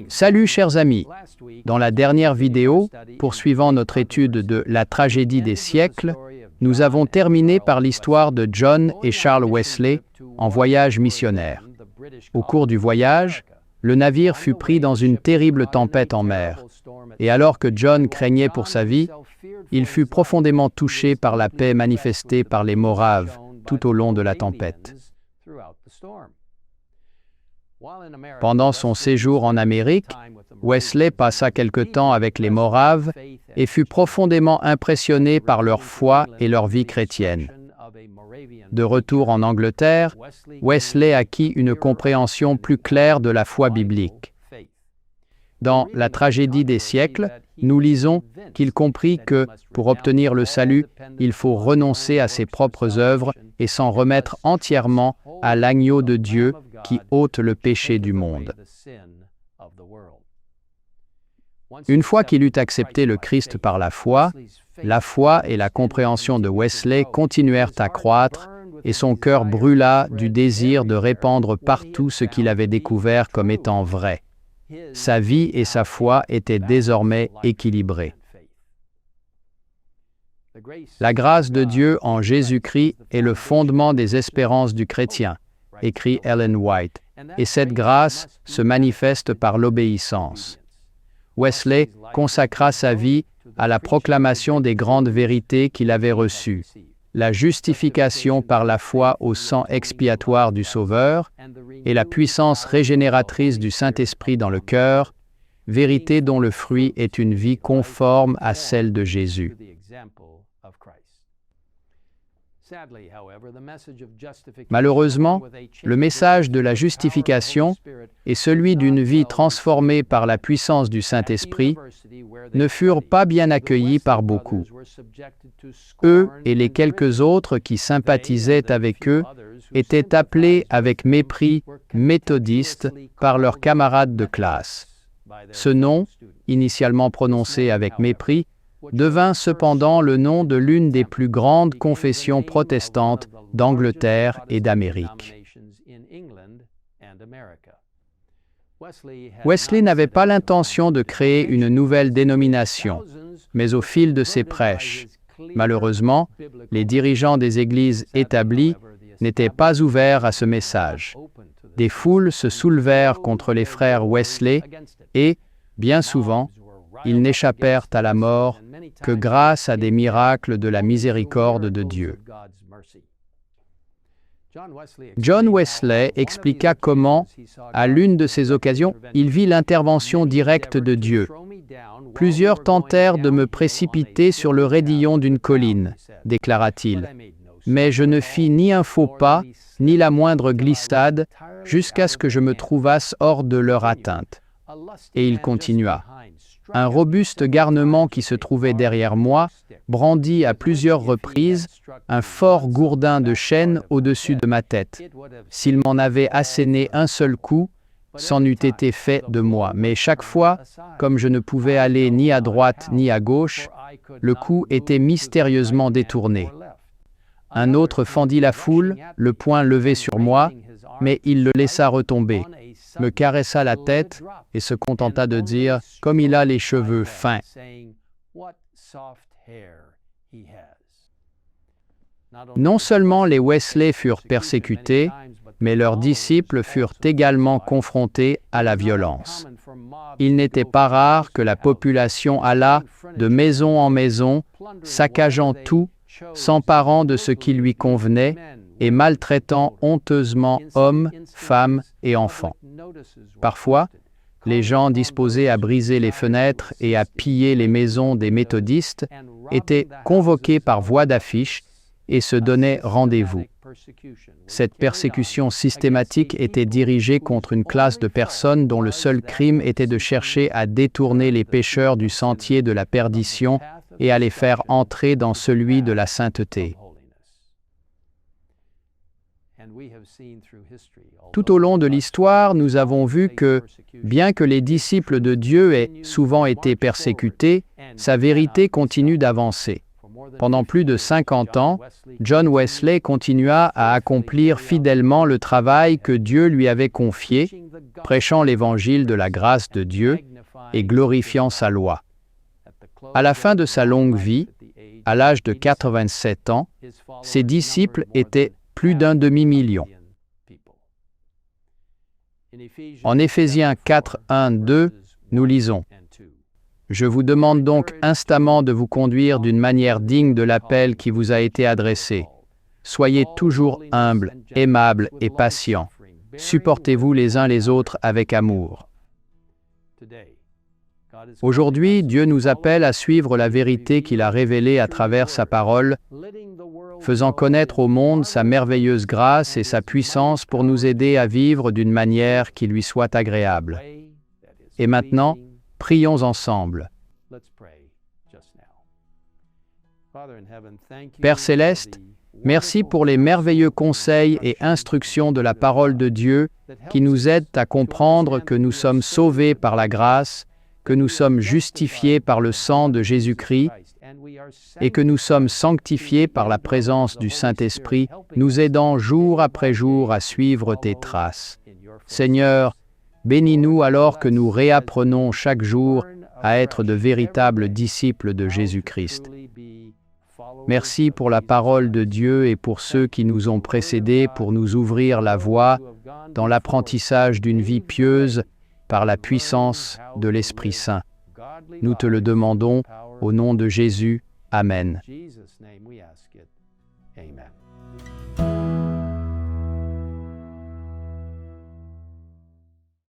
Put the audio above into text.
Salut chers amis! Dans la dernière vidéo, poursuivant notre étude de la tragédie des siècles, nous avons terminé par l'histoire de John et Charles Wesley en voyage missionnaire. Au cours du voyage, le navire fut pris dans une terrible tempête en mer, et alors que John craignait pour sa vie, il fut profondément touché par la paix manifestée par les Moraves tout au long de la tempête. Pendant son séjour en Amérique, Wesley passa quelque temps avec les Moraves et fut profondément impressionné par leur foi et leur vie chrétienne. De retour en Angleterre, Wesley acquit une compréhension plus claire de la foi biblique. Dans La tragédie des siècles, nous lisons qu'il comprit que, pour obtenir le salut, il faut renoncer à ses propres œuvres et s'en remettre entièrement à l'agneau de Dieu qui ôte le péché du monde. Une fois qu'il eut accepté le Christ par la foi et la compréhension de Wesley continuèrent à croître et son cœur brûla du désir de répandre partout ce qu'il avait découvert comme étant vrai. Sa vie et sa foi étaient désormais équilibrées. La grâce de Dieu en Jésus-Christ est le fondement des espérances du chrétien, écrit Ellen White, et cette grâce se manifeste par l'obéissance. Wesley consacra sa vie à la proclamation des grandes vérités qu'il avait reçues, la justification par la foi au sang expiatoire du Sauveur et la puissance régénératrice du Saint-Esprit dans le cœur, vérité dont le fruit est une vie conforme à celle de Jésus. Malheureusement, le message de la justification et celui d'une vie transformée par la puissance du Saint-Esprit ne furent pas bien accueillis par beaucoup. Eux et les quelques autres qui sympathisaient avec eux étaient appelés avec mépris méthodistes par leurs camarades de classe. Ce nom, initialement prononcé avec mépris, devint cependant le nom de l'une des plus grandes confessions protestantes d'Angleterre et d'Amérique. Wesley n'avait pas l'intention de créer une nouvelle dénomination, mais au fil de ses prêches, malheureusement, les dirigeants des églises établies n'étaient pas ouverts à ce message. Des foules se soulevèrent contre les frères Wesley et, bien souvent, ils n'échappèrent à la mort que grâce à des miracles de la miséricorde de Dieu. John Wesley expliqua comment, à l'une de ces occasions, il vit l'intervention directe de Dieu. « Plusieurs tentèrent de me précipiter sur le raidillon d'une colline, déclara-t-il, mais je ne fis ni un faux pas, ni la moindre glissade, jusqu'à ce que je me trouvasse hors de leur atteinte. » Et il continua. Un robuste garnement qui se trouvait derrière moi brandit à plusieurs reprises un fort gourdin de chêne au-dessus de ma tête. S'il m'en avait asséné un seul coup, c'en eût été fait de moi. Mais chaque fois, comme je ne pouvais aller ni à droite ni à gauche, le coup était mystérieusement détourné. Un autre fendit la foule, le poing levé sur moi, mais il le laissa retomber, me caressa la tête et se contenta de dire « Comme il a les cheveux fins ». Non seulement les Wesley furent persécutés, mais leurs disciples furent également confrontés à la violence. Il n'était pas rare que la population allât de maison en maison, saccageant tout, s'emparant de ce qui lui convenait et maltraitant honteusement hommes, femmes et enfants. Parfois, les gens disposés à briser les fenêtres et à piller les maisons des méthodistes étaient convoqués par voie d'affiche et se donnaient rendez-vous. Cette persécution systématique était dirigée contre une classe de personnes dont le seul crime était de chercher à détourner les pécheurs du sentier de la perdition et à les faire entrer dans celui de la sainteté. Tout au long de l'histoire, nous avons vu que, bien que les disciples de Dieu aient souvent été persécutés, sa vérité continue d'avancer. Pendant plus de 50 ans, John Wesley continua à accomplir fidèlement le travail que Dieu lui avait confié, prêchant l'évangile de la grâce de Dieu et glorifiant sa loi. À la fin de sa longue vie, à l'âge de 87 ans, ses disciples étaient plus d'un demi-million. En Éphésiens 4, 1, 2, nous lisons « Je vous demande donc instamment de vous conduire d'une manière digne de l'appel qui vous a été adressé. Soyez toujours humbles, aimables et patients. Supportez-vous les uns les autres avec amour. » Aujourd'hui, Dieu nous appelle à suivre la vérité qu'il a révélée à travers sa parole, faisant connaître au monde sa merveilleuse grâce et sa puissance pour nous aider à vivre d'une manière qui lui soit agréable. Et maintenant, prions ensemble. Père céleste, merci pour les merveilleux conseils et instructions de la parole de Dieu qui nous aident à comprendre que nous sommes sauvés par la grâce, que nous sommes justifiés par le sang de Jésus-Christ et que nous sommes sanctifiés par la présence du Saint-Esprit, nous aidant jour après jour à suivre tes traces. Seigneur, bénis-nous alors que nous réapprenons chaque jour à être de véritables disciples de Jésus-Christ. Merci pour la parole de Dieu et pour ceux qui nous ont précédés pour nous ouvrir la voie dans l'apprentissage d'une vie pieuse par la puissance de l'Esprit Saint. Nous te le demandons au nom de Jésus. Amen.